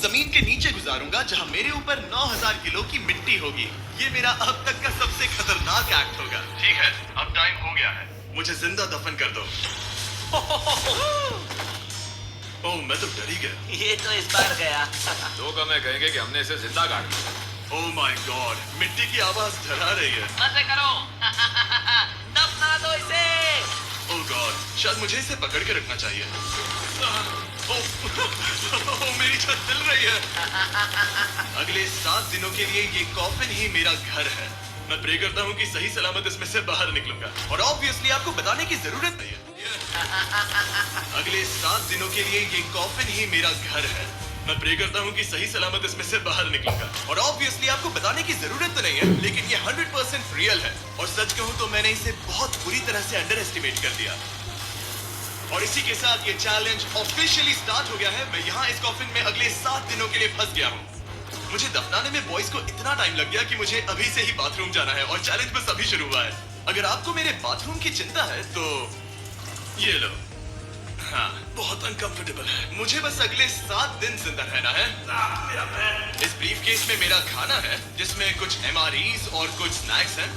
जमीन के नीचे गुजारूंगा जहां मेरे ऊपर 9000 किलो की मिट्टी होगी। ये मेरा अब तक का सबसे खतरनाक एक्ट होगा। ठीक है, अब टाइम हो गया है, मुझे जिंदा दफन कर दो। ओह, मैं तो डर ही गया। ये तो इस बार गया। लोग हमें कहेंगे कि हमने इसे जिंदा गाड़ दिया। ओह माय गॉड, मिट्टी की आवाज डरा रही है। मजे करो। दफना दो इसे। ओह गॉड, शायद मुझे इसे पकड़ के रखना चाहिए। ओह, मेरी छत जल रही है। अगले 7 दिनों के लिए ये कॉफिन ही मेरा घर है। मैं प्रे करता हूँ कि सही सलामत इसमें से बाहर निकलूंगा। और ऑब्वियसली आपको बताने की जरूरत नहीं है। अगले 7 दिनों के लिए ये कॉफिन ही मेरा घर है। मैं प्रे करता हूँ कि सही सलामत इसमें से बाहर निकलूंगा। और ऑब्वियसली आपको बताने की जरूरत तो नहीं है, लेकिन ये 100% रियल है। और सच कहूँ तो मैंने इसे बहुत बुरी तरह से अंडर एस्टिमेट कर दिया। और इसी के साथ ये चैलेंज ऑफिशियली स्टार्ट हो गया है। मैं यहाँ इस कॉफिन में अगले 7 दिनों के लिए फंस गया हूँ। मुझे दफनाने में बॉयज को इतना टाइम लग गया कि मुझे अभी से ही बाथरूम जाना है और चैलेंज बस अभी शुरू हुआ है। अगर आपको मेरे बाथरूम की चिंता है तो ये लो। हाँ, बहुत अनकंफर्टेबल है। मुझे बस अगले 7 दिन जिंदा रहना है। मेरा पैर। इस ब्रीफकेस में मेरा खाना है, जिसमें कुछ MREs और कुछ स्नैक्स हैं।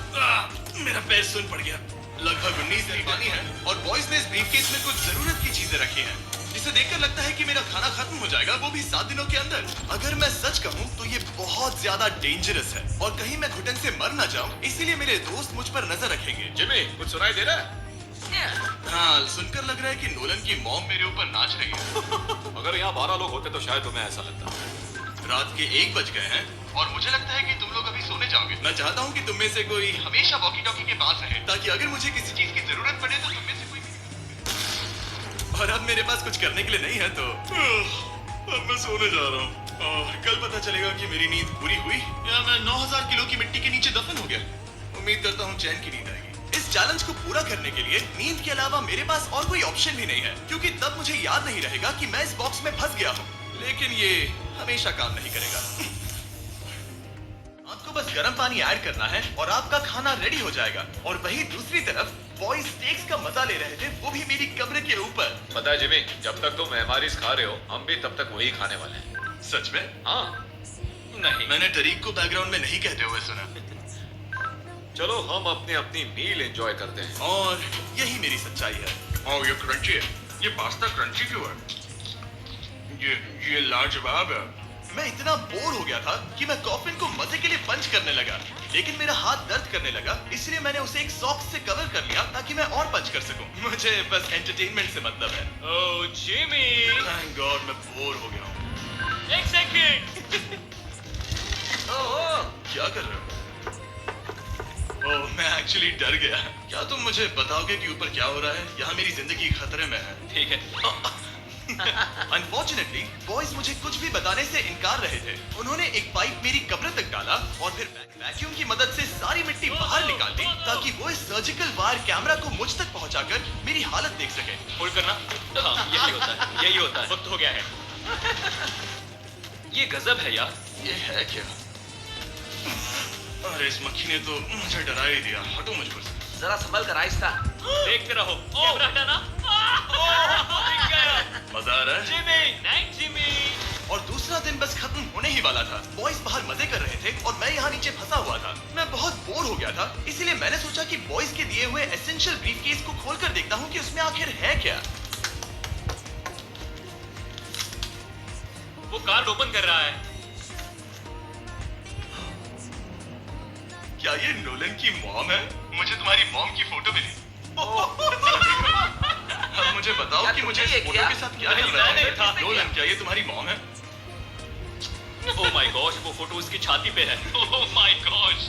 मेरा पैर सुन पड़ गया। लगभग 19 लीटर पानी है और बॉयज ने इस ब्रीफकेस में कुछ जरूरत की चीजें रखी हैं। इसे देखकर लगता है कि मेरा खाना खत्म हो जाएगा, वो भी 7 दिनों के अंदर। अगर मैं सच कहूँ तो ये बहुत ज्यादा डेंजरस है और कहीं मैं घुटन से मर ना जाऊँ, इसीलिए मेरे दोस्त मुझ पर नजर रखेंगे। जिमी, कुछ सुनाई दे रहा है? हाँ, सुनकर लग रहा है कि नोलन की मॉम मेरे ऊपर नाच रही है। अगर यहाँ 12 लोग होते तो शायद तुम्हें ऐसा लगता। रात के 1 बज गए हैं और मुझे लगता है कि तुम लोग अभी सोने जाओगे। मैं चाहता हूँ कि तुम में से कोई हमेशा वॉकी टॉकी के पास रहे, ताकि अगर मुझे किसी चीज की जरूरत पड़े तो तुम में से कोई। और अब मेरे पास कुछ करने के लिए नहीं है तो अब मैं सोने जा रहा हूँ। और कल पता चलेगा कि मेरी नींद पूरी हुई या मैं 9000 किलो की मिट्टी के नीचे दफन हो गया। उम्मीद करता हूँ चैन की नींद आएगी। इस चैलेंज को पूरा करने के लिए नींद के अलावा मेरे पास और कोई ऑप्शन भी नहीं है, क्योंकि तब मुझे याद नहीं रहेगा कि मैं इस बॉक्स में फंस गया हूँ। लेकिन ये हमेशा काम नहीं करेगा। आपको बस गर्म पानी ऐड करना है और आपका खाना रेडी हो जाएगा। और वहीं दूसरी तरफ बॉयज स्टेक्स का मजा ले रहे थे, वो भी मेरी कमरे के ऊपर। पता है जिमी, जब तक तुम MREs खा रहे हो, हम भी तब तक वही खाने वाले हैं। सच में? हाँ। नहीं, मैंने टरीक को बैकग्राउंड में नहीं कहते हुए सुना। चलो हम अपनी अपनी मील एंजॉय करते हैं। और यही मेरी सच्चाई है। ओह, ये क्रंची है। ये पास्ता क्रंची क्यों है? ये लाजवाब है। मैं इतना बोर हो गया था कि मैं कॉफिन को मजे के लिए पंच करने लगा, लेकिन मेरा हाथ दर्द करने लगा, इसलिए मैंने उसे एक सॉक्स से कवर कर लिया ताकि मैं और पंच कर सकूं। मुझे बस एंटरटेनमेंट से मतलब है। ओह जिमी, थैंक गॉड मैं बोर हो गया हूँ। एक सेकंड। ओह, क्या कर रहे हो? ओह, मैं एक्चुअली डर गया। क्या तुम मुझे बताओगे कि ऊपर क्या हो रहा है? यहाँ मेरी जिंदगी खतरे में है। ठीक है। अनफॉर्चुनेटली बॉयज मुझे कुछ भी बताने से इनकार रहे थे। उन्होंने एक पाइप मेरी कब्र तक डाला और फिर वैक्यूम की मदद से सारी मिट्टी बाहर निकाल दी, ताकि वो इस सर्जिकल वायर कैमरा को मुझ तक पहुंचाकर मेरी हालत देख सके। होल्ड करना। हाँ, यही होता है, यही होता है। वक्त हो गया है। ये गजब है यार। ये है क्या? अरे इस मक्खी ने तो मुझे डरा ही दिया। हटो मुझ पर। जरा संभल कर आहिस्ता। देखते रहो। कैमरा हटाना। दिख गया। मजा आ रहा है? Jimmy, night Jimmy. और दूसरा दिन बस खत्म होने ही वाला था। बॉयज बाहर मजे कर रहे थे और मैं यहाँ नीचे फंसा हुआ था। मैं बहुत बोर हो गया था, इसीलिए मैंने सोचा कि बॉयज के दिए हुए एसेंशियल ब्रीफकेस को खोलकर देखता हूँ कि उसमें आखिर है क्या। वो कार्ड ओपन कर रहा है। क्या ये नोलन की मॉम है? मुझे तुम्हारी मॉम की फोटो मिली। अब मुझे बताओ क्या कि मुझे तुमने इस ये फोटो किया? के साथ क्या नहीं, कर रहा मैंने है? था। नोलन, क्या ये तुम्हारी मॉम है? ओह माय गॉश, वो फोटो उसकी छाती पे है। Oh my gosh.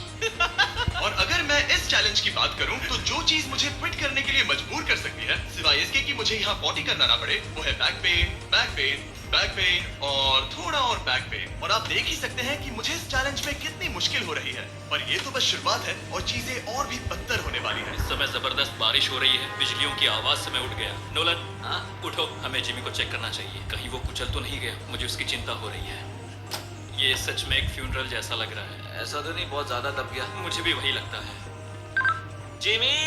और अगर मैं इस चैलेंज की बात करूं तो जो चीज मुझे क्विट करने के लिए मजबूर कर सकती है, सिवाय इसके कि मुझे यहाँ पॉटी करना ना पड़े, वो है back pain, back pain, back pain और थोड़ा और बैक पेन। और आप देख ही सकते हैं कि मुझे इस चैलेंज में कितनी मुश्किल हो रही है। पर ये तो बस शुरुआत है और चीजें और भी बदतर होने वाली हैं। इस समय जबरदस्त बारिश हो रही है। बिजलियों की आवाज से मैं उठ गया। नोलन, हाँ? उठो, हमें जिमी को चेक करना चाहिए। कहीं वो कुचल तो नहीं गया। मुझे उसकी चिंता हो रही है। ये सच में एक फ्यूनरल जैसा लग रहा है। ऐसा तो नहीं बहुत ज्यादा दब गया? मुझे भी वही लगता है। जिमी,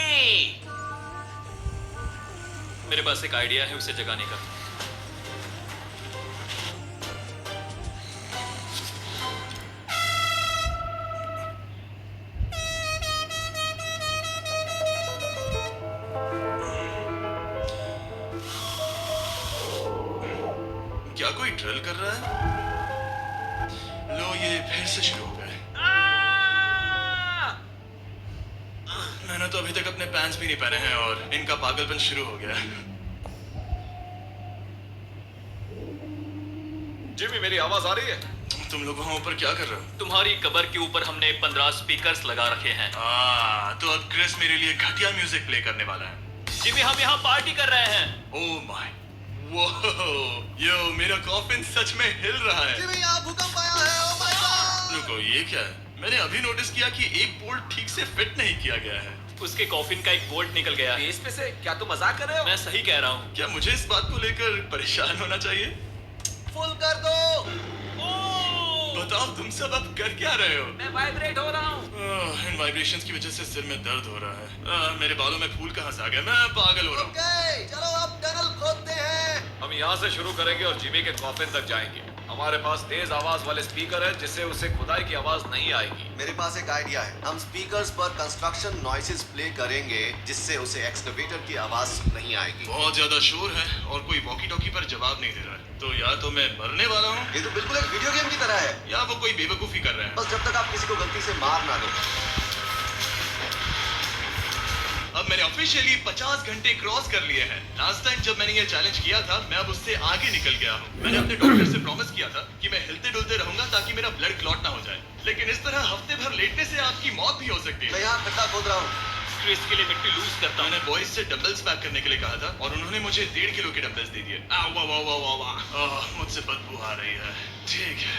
मेरे पास एक आइडिया है उसे जगाने का। कोई ड्रिल कर रहा है? लो ये फिर से शुरू हो गए। मैंने तो अभी तक अपने पैंट्स भी नहीं पहने हैं और इनका पागलपन शुरू हो गया। जिमी, मेरी आवाज आ रही है? तुम लोग वहाँ ऊपर क्या कर रहे हो? तुम्हारी कबर के ऊपर हमने 15 स्पीकर्स लगा रखे हैं। तो अब क्रिस मेरे लिए घटिया म्यूजिक प्ले करने वाला है। जिमी, हम यहाँ पार्टी कर रहे हैं। ओह माय, वो यो मेरा कॉफिन सच में हिल रहा है। जिमी, यहाँ भूकंप आया है। Oh my God! रुको, ये क्या है? मैंने अभी नोटिस किया कि एक बोल्ट ठीक से फिट नहीं किया गया है। उसके कॉफिन का एक बोल्ट निकल गया है। बेस पे से? क्या तुम मजाक कर रहे हो? मैं सही कह रहा हूँ। क्या मुझे इस बात को लेकर परेशान होना चाहिए? फुल कर दो। बताओ तुम सब अब कर क्या रहे हो? मैं वाइब्रेट हो रहा हूँ। इन वाइब्रेशंस की वजह से सिर में दर्द हो रहा है। मेरे बालों में फूल कहाँ से आ गए? मैं पागल हो रहा हूँ। ओके, चलो अब टनल खोदते हैं। हम यहाँ से शुरू करेंगे और जिमी के कॉफिन तक जाएंगे। हमारे पास तेज आवाज वाले स्पीकर है जिससे उसे खुदाई की आवाज नहीं आएगी। मेरे पास एक आइडिया है। हम स्पीकर्स पर कंस्ट्रक्शन नॉइसेस प्ले करेंगे जिससे उसे एक्सकवेटर की आवाज नहीं आएगी। बहुत ज्यादा शोर है और कोई वॉकी टॉकी पर जवाब नहीं दे रहा है। तो या तो मैं मरने वाला हूँ ये तो बिल्कुल एक वीडियो गेम की तरह है। या वो कोई बेवकूफी कर रहे हैं। बस जब तक आप किसी को गलती से मार ना दो। अब मैंने ऑफिशियली 50 घंटे क्रॉस कर लिए हैं। लास्ट टाइम जब मैंने ये चैलेंज किया था, मैं अब उससे आगे निकल गया हूँ। मैंने अपने डॉक्टर से प्रॉमिस किया था कि मैं हिलते डुलते रहूंगा ताकि मेरा ब्लड क्लॉट ना हो जाए। लेकिन इस तरह हफ्ते भर लेटने से आपकी मौत भी हो सकती मैं है। यहाँ खड्डा खोद रहा हूँ। क्रिस के लिए मिट्टी लूज करता हूँ। मैंने बॉयज से डंबल्स पैक करने के लिए कहा था और उन्होंने मुझे 1.5 किलो के डंबल्स दे दिए। वाह वाह वाह वाह वाह, मुझसे बदबू आ रही है। ठीक है,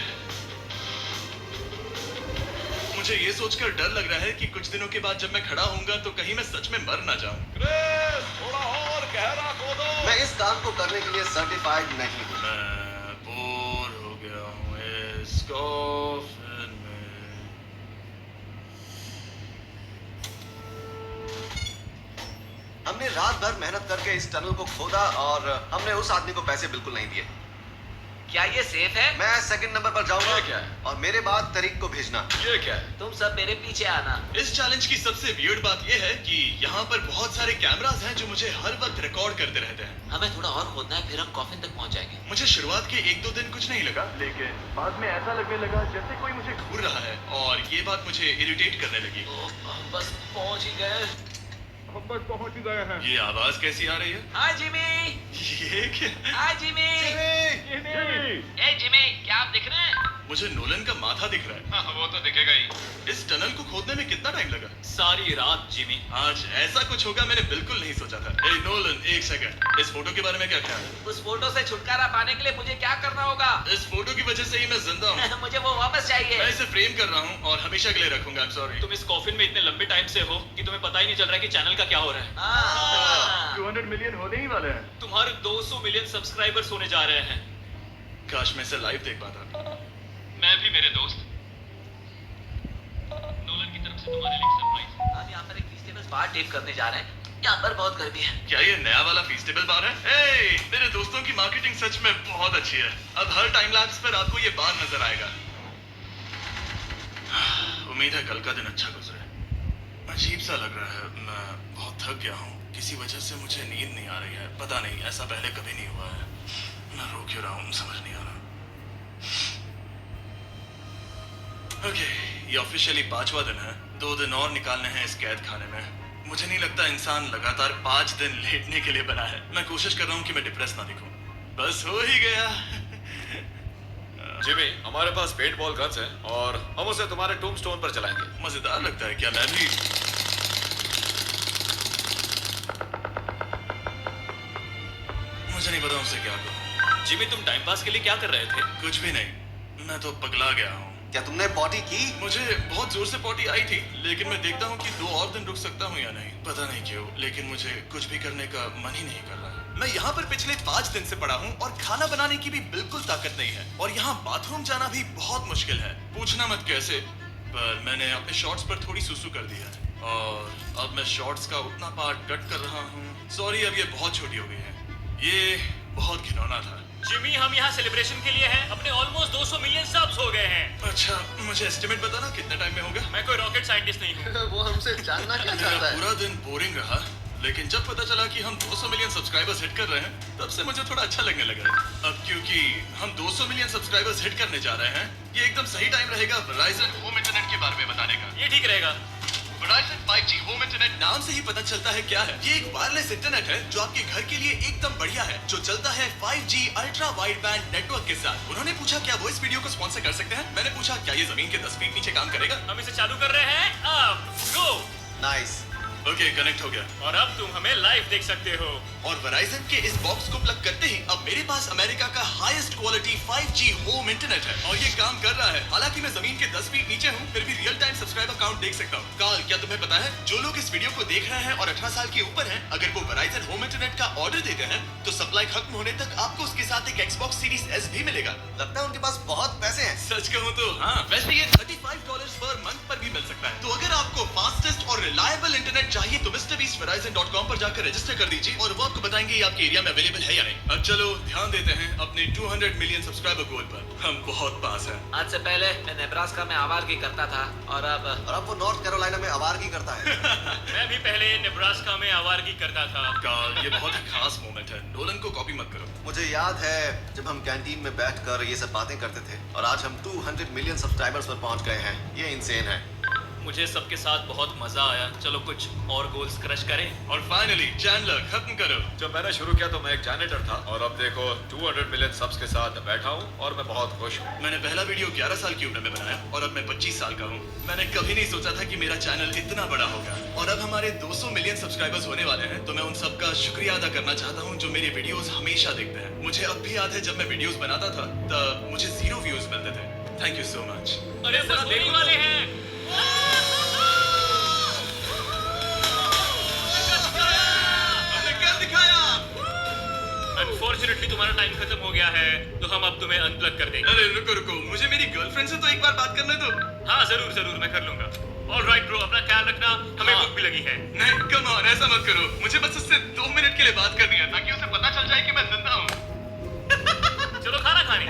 मुझे ये सोचकर डर लग रहा है कि कुछ दिनों के बाद जब मैं खड़ा होऊंगा तो कहीं मैं सच में मर ना जाऊं। क्रिस, थोड़ा और गहरा खोदो। मैं इस काम को करने के लिए सर्टिफाइड नहीं हूँ। मैं बोर हो गया हूँ इस कॉफिन में। हमने रात भर मेहनत करके इस टनल को खोदा और हमने उस आदमी को पैसे बिल्कुल नहीं दिए। क्या ये सेफ है? मैं सेकंड नंबर पर जाऊंगा ये क्या है? और मेरे बाद तरीक को भेजना। ये क्या है? तुम सब मेरे पीछे आना। इस चैलेंज की सबसे वियर्ड बात यह है कि यहाँ पर बहुत सारे कैमरास हैं जो मुझे हर वक्त रिकॉर्ड करते रहते हैं। हमें थोड़ा और खोदना है, फिर हम कॉफिन तक पहुंच जाएंगे। मुझे शुरुआत के 1-2 दिन कुछ नहीं लगा, लेकिन बाद में ऐसा लगने लगा जैसे कोई मुझे घूर रहा है और ये बात मुझे इरिटेट करने लगी। हम बस पहुंच ही गए। ये आवाज कैसी आ रही है? हाय जिमी। ये क्या? हाय जिमी। ए जिमी, क्या आप दिख रहे हैं? मुझे नोलन का माथा दिख रहा है। हाँ, वो तो दिखेगा ही। इस टनल को खोदने में कितना टाइम लगा? सारी रात जिमी। आज ऐसा कुछ होगा मैंने बिल्कुल नहीं सोचा था। ए नोलन, एक सेकंड, इस फोटो के बारे में क्या ख्याल है? उस फोटो से छुटकारा पाने के लिए मुझे क्या करना होगा? इस फोटो की वजह से ही मैं जिंदा हूँ। मुझे वो वापस मैं चाहिए। इसे फ्रेम कर रहा हूँ और हमेशा के लिए रखूंगा। I'm sorry। तुम इस कॉफिन में इतने लंबे टाइम से हो कि तुम्हें पता ही नहीं चल रहा है कि चैनल का क्या हो रहा है। हाँ। 200 मिलियन होने ही वाले हैं। तुम्हारे 200 मिलियन सब्सक्राइबर्स होने जा रहे हैं। काश मैं इसे लाइव देख पाता। मैं भी, मेरे दोस्त। नोलन की तरफ से तुम्हारे लिए सरप्राइज। हम यहाँ पर एक फेस्टिवल बार टेप करने जा रहे हैं। यहाँ पर बहुत गर्मी है। क्या ये नया वाला फेस्टिवल बार है? हे, मेरे दोस्तों की मार्केटिंग सच में बहुत अच्छी है। अब हर टाइम लैप्स पर आपको ये बार नजर आएगा। उम्मीद है कल का दिन अच्छा गुजरे। अजीब सा लग रहा है, मैं बहुत थक गया हूँ। किसी वजह से मुझे नींद नहीं आ रही है। पता नहीं, ऐसा पहले कभी नहीं हुआ है। मैं रो क्यों रहा हूँ समझ नहीं आ रहा। ओके, ये ऑफिशियली 5वां दिन है। 2 दिन और निकालने हैं इस कैद खाने में। मुझे नहीं लगता इंसान लगातार 5 दिन लेटने के लिए बना है। मैं कोशिश कर रहा हूँ कि मैं डिप्रेस ना दिखूं। बस हो ही गया। जिमी, हमारे पास पेंट बॉल गन्स हैं और हम उसे तुम्हारे टूम्बस्टोन पर चलाएंगे। मजेदार लगता है। क्या मैं भी? मुझे नहीं पता उनसे क्या कहूँ। जिमी, तुम टाइम पास के लिए क्या कर रहे थे? कुछ भी नहीं, मैं तो पगला गया हूँ। क्या तुमने पॉटी की? मुझे बहुत जोर से पॉटी आई थी, लेकिन मैं देखता हूँ कि 2 और दिन रुक सकता हूँ या नहीं। पता नहीं क्यों, लेकिन मुझे कुछ भी करने का मन ही नहीं कर रहा। मैं यहाँ पर पिछले 5 दिन से पड़ा हूँ और खाना बनाने की भी बिल्कुल ताकत नहीं है और यहाँ बाथरूम जाना भी बहुत मुश्किल है। पूछना मत कैसे, पर मैंने अपने शॉर्ट्स पर थोड़ी सुसु कर दिया है और अब मैं शॉर्ट्स का उतना पार्ट कट कर रहा हूँ। सॉरी, अब ये बहुत छोटी हो गई है। ये बहुत घिनौना था। जिमी, हम यहाँ सेलिब्रेशन के लिए हैं। अपने ऑलमोस्ट 200 मिलियन सब्स हो गए हैं। अच्छा, मुझे एस्टिमेट बताना कितने टाइम में होगा? मैं कोई रॉकेट साइंटिस्ट नहीं हूँ। वो हमसे जानना क्या मेरा चाहता है? पूरा दिन बोरिंग रहा, लेकिन जब पता चला कि हम 200 मिलियन सब्सक्राइबर्स हिट कर रहे हैं, तब से मुझे थोड़ा अच्छा लगने लगा है। अब क्योंकि हम 200 मिलियन सब्सक्राइबर्स हिट करने जा रहे हैं, ये एकदम सही टाइम रहेगा Verizon होम इंटरनेट के बारे में बताने का। ये ठीक रहेगा। Verizon 5G होम इंटरनेट नाम से ही पता चलता है क्या है। ये एक वायरलेस इंटरनेट है जो आपके घर के लिए एकदम बढ़िया है, जो चलता है 5G ultra wide band network के साथ। उन्होंने पूछा क्या वो इस वीडियो को स्पॉन्सर कर सकते हैं। मैंने पूछा क्या ये जमीन के 10 फीट नीचे काम करेगा। हम इसे चालू कर रहे हैं, अब गो। नाइस। ओके, कनेक्ट हो गया। और अब तुम हमें लाइव देख सकते हो। और Verizon के इस बॉक्स को प्लग करते ही अब मेरे पास अमेरिका का highest quality 5G home internet है और ये काम कर रहा है। हालांकि मैं जमीन के 10 फीट नीचे हूँ, फिर भी रियल टाइम सब्सक्राइबर काउंट देख सकता हूँ। काल, क्या तुम्हें पता है जो लोग इस वीडियो को देख रहे हैं और 18 साल के ऊपर हैं, अगर वो Verizon होम इंटरनेट का ऑर्डर देते हैं तो सप्लाई खत्म होने तक आपको उसके साथ एक Xbox Series S भी मिलेगा। लगता है उनके पास बहुत पैसे हैं। सच कहूँ तो हाँ, वैसे ये $35 पर मंथ पर भी मिल सकता है। तो अगर आपको फास्टेस्ट और रिलायबल इंटरनेट चाहिए तो MrBeastVerizon.com पर जाकर रजिस्टर कर दीजिए और वो आपको बताएंगे ये आपके एरिया में अवेलेबल है या नहीं। अब चलो ध्यान देते हैं अपने 200 मिलियन सब्सक्राइबर गोल पर। हम बहुत पास हैं। आज से पहले मैं नेब्रास्का में आवारगी करता था और अब वो नॉर्थ कैरोलिना में आवारगी करता है। मैं भी पहले नेब्रास्का में आवारगी करता था। काल, ये बहुत ही खास मोमेंट है। नोलन को कॉपी मत करो। मुझे याद है जब हम कैंटीन में बैठकर ये सब बातें करते थे और आज हम 200 मिलियन सब्सक्राइबर्स पर पहुंच गए हैं। ये इंसेन है। मुझे सबके साथ बहुत मजा आया। चलो कुछ और गोल्स क्रश करें। और फाइनली चैंडलर, खत्म करो। जब मैंने शुरू किया तो मैं एक जैनिटर था और अब देखो 200 मिलियन सब्स के साथ बैठा हूँ और मैं बहुत खुश हूँ। मैंने पहला वीडियो 11 साल की उम्र में बनाया और अब मैं 25 साल का हूँ। मैंने कभी नहीं सोचा था कि मेरा चैनल इतना बड़ा होगा और अब हमारे 200 मिलियन सब्सक्राइबर्स होने वाले हैं। तो मैं उन सबका शुक्रिया अदा करना चाहता हूँ जो मेरे वीडियोस हमेशा देखते हैं। मुझे अब भी याद है जब मैं वीडियोस बनाता था तब मुझे 0 व्यूज मिलते थे। Thank you so much. अरे सब देखने वाले हैं। अनफॉर्चुनेटली तुम्हारा टाइम खत्म हो गया है, तो हम अब तुम्हें अनप्लग कर देंगे। अरे रुको रुको, मुझे मेरी गर्लफ्रेंड से तो एक बार बात करने दो। हाँ जरूर जरूर, मैं कर लूंगा। ऑलराइट ब्रो, अपना ख्याल रखना। हमें हाँ। भूख भी लगी है। नहीं, कम ऑन, ऐसा मत करो। मुझे बस उससे 2 मिनट के लिए बात करनी है ताकि उसे पता चल जाए कि मैं जिंदा हूँ। चलो खाना खाने।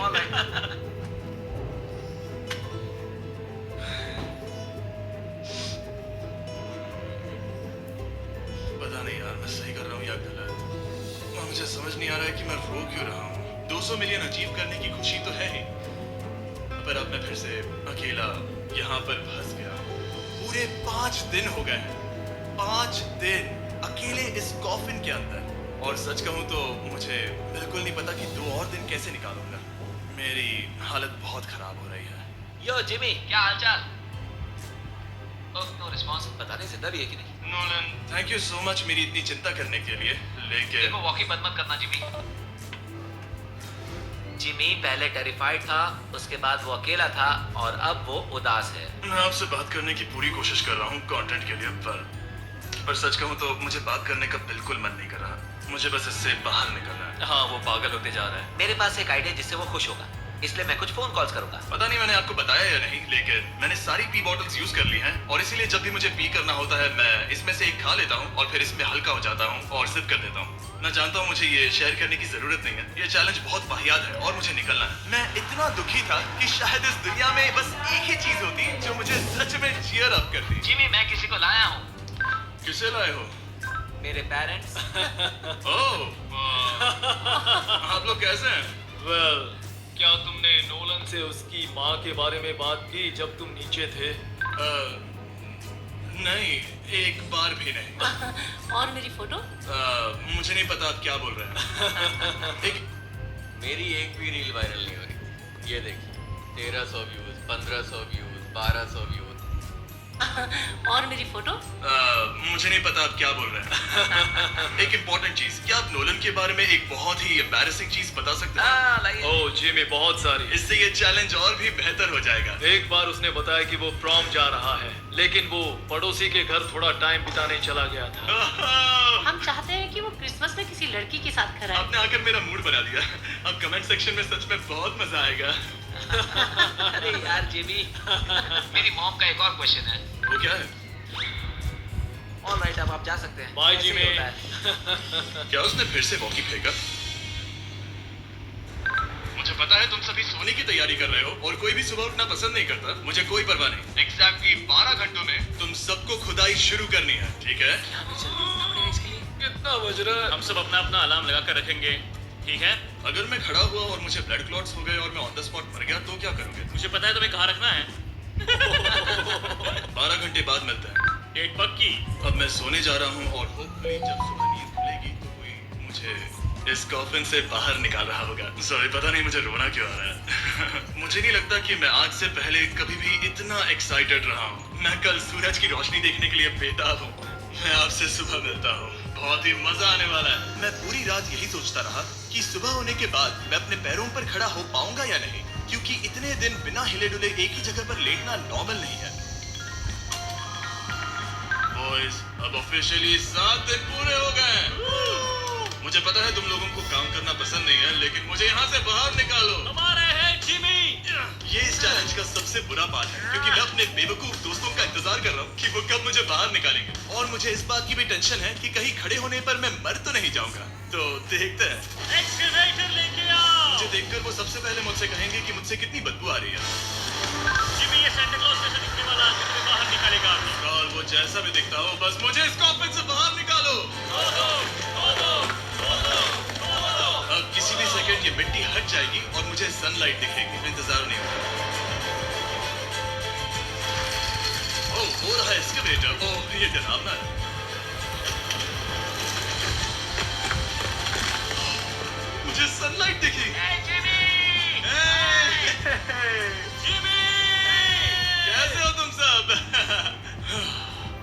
पता नहीं यार, मैं सही कर रहा हूँ या गलत। मुझे समझ नहीं आ रहा है कि मैं रो क्यों रहा हूँ। 200 मिलियन अचीव करने की खुशी तो है ही, पर अब मैं फिर से अकेला यहाँ पर फंस गया। पूरे 5 दिन हो गए हैं। 5 दिन अकेले इस कॉफिन के अंदर। और सच कहूँ तो मुझे बिल्कुल नहीं पता कि 2 और दिन कैसे निकालूंगा। मेरी हालत बहुत खराब हो रही है। यो जिमी, क्या हालचाल? ओह, नो रिस्पांस। पता नहीं जिंदा भी है कि नहीं। Nolan, thank you so much मेरी इतनी चिंता करने के लिए, लेकिन देखो वॉकी मत करना जिमी। जिमी पहले टेरिफाइड था, उसके बाद वो अकेला था और अब वो उदास है। मैं आपसे बात करने की पूरी कोशिश कर रहा हूँ कंटेंट के लिए, पर सच कहूँ तो मुझे बात करने का बिल्कुल मन नहीं कर रहा। मुझे बस इससे बाहर निकलना है। हाँ, वो पागल होते जा रहा है। मेरे पास एक आइडिया जिससे वो खुश होगा, इसलिए मैं कुछ फोन कॉल्स करूंगा। पता नहीं मैंने आपको बताया या नहीं, लेकिन मैंने सारी पी बॉटल्स यूज कर ली हैं और इसीलिए जब भी मुझे पी करना होता है मैं इसमें से एक खा लेता हूँ और फिर इसमें हल्का हो जाता हूँ और सिप कर देता हूँ। मैं जानता हूँ मुझे ये शेयर करने की जरूरत नहीं है, ये चैलेंज बहुत वाहियात है और मुझे निकलना है। मैं इतना दुखी था कि शायद इस दुनिया में बस एक ही चीज होती जो मुझे सच में चीयर अप करती। जिमी, मैं किसी को लाया हूँ। किसे लाए हो? मेरे पेरेंट्स। ओह, आप लोग कैसे हैं? वेल, क्या तुमने नोलन से उसकी माँ के बारे में बात की जब तुम नीचे थे? नहीं, एक बार भी नहीं। और मेरी फोटो? मुझे नहीं पता आप क्या बोल रहे हैं। एक मेरी एक भी रील वायरल नहीं हो रही। ये देखिए, 1300 व्यूज, 1500 व्यूज, 1200 व्यूज। और मेरी फोटो? मुझे नहीं पता आप क्या बोल रहे हैं। एक इम्पोर्टेंट चीज, क्या आप नोलन के बारे में एक बहुत ही एम्बैरेसिंग चीज बता सकते हैं? हाँ, लाइए। ओह जिमी, बहुत सारी। इससे ये चैलेंज और भी बेहतर हो जाएगा। एक बार उसने बताया कि वो प्रॉम जा रहा है, लेकिन वो पड़ोसी के घर थोड़ा टाइम बिताने चला गया था। हम चाहते हैं कि वो क्रिसमस में किसी लड़की के साथ कराए। आपने आकर मेरा मूड बना दिया। अब कमेंट सेक्शन में सच में बहुत मजा आएगा। अरे यार जिमी, मेरी मॉम का एक और क्वेश्चन है। वो क्या है? ऑलराइट, अब आप जा सकते हैं। बाय ऐसे ही जिमी। होता है। क्या उसने फिर से वॉकी फेंका? मुझे पता है तुम सभी सोने की तैयारी कर रहे हो और कोई भी सुबह उठना पसंद नहीं करता। मुझे कोई परवाह नहीं। एग्जैक्टली 12 घंटों में तुम सबको खुदाई शुरू करनी है, ठीक है? हमें जल्दी उठना पड़ेगा इसके लिए। कितना बज रहा है? हम सब अपना अपना अलार्म लगा कर रखेंगे, ठीक है? अगर मैं खड़ा हुआ और मुझे ब्लड क्लॉट्स हो गए और मैं ऑन द स्पॉट मर गया तो क्या करोगे? मुझे पता है तुम्हें कहाँ रखना है। 12 घंटे बाद मिलते हैं। डेट पक्की। अब मैं सोने जा रहा हूँ और होपफुली जब सुबह नींद खुलेगी तो कोई मुझे इस कॉफिन से बाहर निकाल रहा होगा। सॉरी, पता नहीं मुझे रोना क्यों आ रहा है। मुझे नहीं लगता कि मैं आज से पहले कभी भी इतना एक्साइटेड रहा हूँ। मैं कल सूरज की रोशनी देखने के लिए बेताब हूँ। मैं आपसे सुबह मिलता हूँ, बहुत ही मजा आने वाला है। मैं पूरी रात यही सोचता रहा कि सुबह होने के बाद मैं अपने पैरों पर खड़ा हो पाऊंगा या नहीं, क्योंकि इतने दिन बिना हिले डुले एक ही जगह पर लेटना नॉर्मल नहीं है। बॉयज, अब ऑफिशियली 7 दिन पूरे हो गए हैं। मुझे पता है तुम लोगों को काम करना पसंद नहीं है, लेकिन मुझे यहाँ से बाहर निकालो। हमारे है जिमी। ये इस चैलेंज का सबसे बुरा पार्ट है, क्योंकि मैं अपने बेवकूफ दोस्तों का इंतजार कर रहा हूँ कि वो कब मुझे बाहर निकालेंगे। और मुझे इस बात की भी टेंशन है कि कहीं खड़े होने पर मैं मर तो नहीं जाऊंगा। तो देखते हैं। एक्सकवेटर लेके आओ। मुझे देखकर वो सबसे पहले मुझसे कहेंगे कि मुझसे कितनी बदबू आ रही है। जिमी, ये सांता क्लॉज जैसा दिखने वाला आदमी तुम्हें बाहर निकालेगा। और वो जैसा भी दिखता हो, बस मुझे इस कॉफिन से बाहर निकालो। अब किसी भी सेकंड ये मिट्टी हट जाएगी और मुझे सनलाइट दिखेगी। इंतजार नहीं होगा। ओह, हो रहा है एक्सकवेटर। ओह, ये डरावना है। मुझे सनलाइट दिखी। जिमी! कैसे हो तुम सब?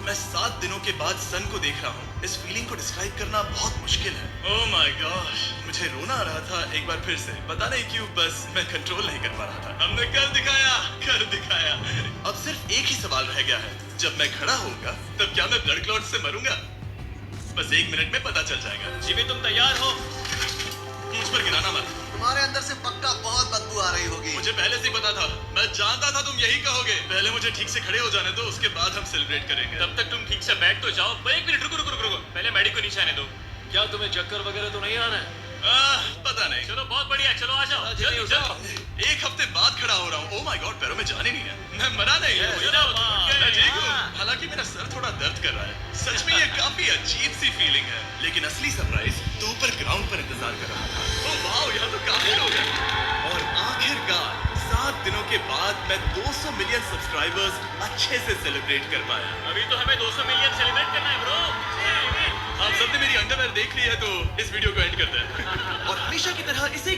मैं 7 दिनों के बाद सन को देख रहा हूँ। इस फीलिंग को डिस्क्राइब करना बहुत मुश्किल है। ओह माय गॉश, मुझे रोना आ रहा था एक बार फिर से। पता नहीं क्यों, बस मैं कंट्रोल नहीं कर पा रहा था। हमने कर दिखाया, कर दिखाया। अब सिर्फ एक ही सवाल रह गया है, जब मैं खड़ा होऊंगा तब क्या मैं ब्लड क्लॉट से मरूंगा? बस 1 मिनट में पता चल जाएगा। जिमी, तुम तैयार हो? मुझ पर गिराना मत। तुम्हारे अंदर से पक्का बहुत बदबू आ रही होगी। मुझे पहले से ही पता था। मैं जानता था तुम यही कहोगे। पहले मुझे ठीक से खड़े हो जाने दो, उसके बाद हम सेलिब्रेट करेंगे। तब तक तुम ठीक से बैठ तो जाओ। 1 मिनट, रुको रुको रुको रुको। पहले मेडिक को नीचे आने दो। क्या तुम्हें चक्कर वगैरह तो नहीं आ रहा है? पता नहीं। चलो, बहुत बढ़िया, चलो आ जाओ। जल्दी चलो। 1 हफ्ते बाद खड़ा हो रहा हूँ। ओह माय गॉड, पैरों में जान ही नहीं है। मैं मरा नहीं है। मैं ठीक हूँ। हालांकि मेरा सर थोड़ा दर्द कर रहा है। सच में ये काफी अजीब सी फीलिंग है। लेकिन असली सरप्राइज तो ऊपर ग्राउंड पर इंतजार कर रहा था। ओह वाओ, यहाँ तो काफी लोग हैं। और आखिरकार 7 दिनों के बाद मैं 200 मिलियन सब्सक्राइबर्स अच्छे से सेलिब्रेट कर पाया। अभी तो हमें 200 मिलियन सेलिब्रेट करना है, ब्रो। आप सबने मेरी अंडरवेयर देख ली है, तो इस वीडियो को एंड करते हैं। और हमेशा की तरह इसे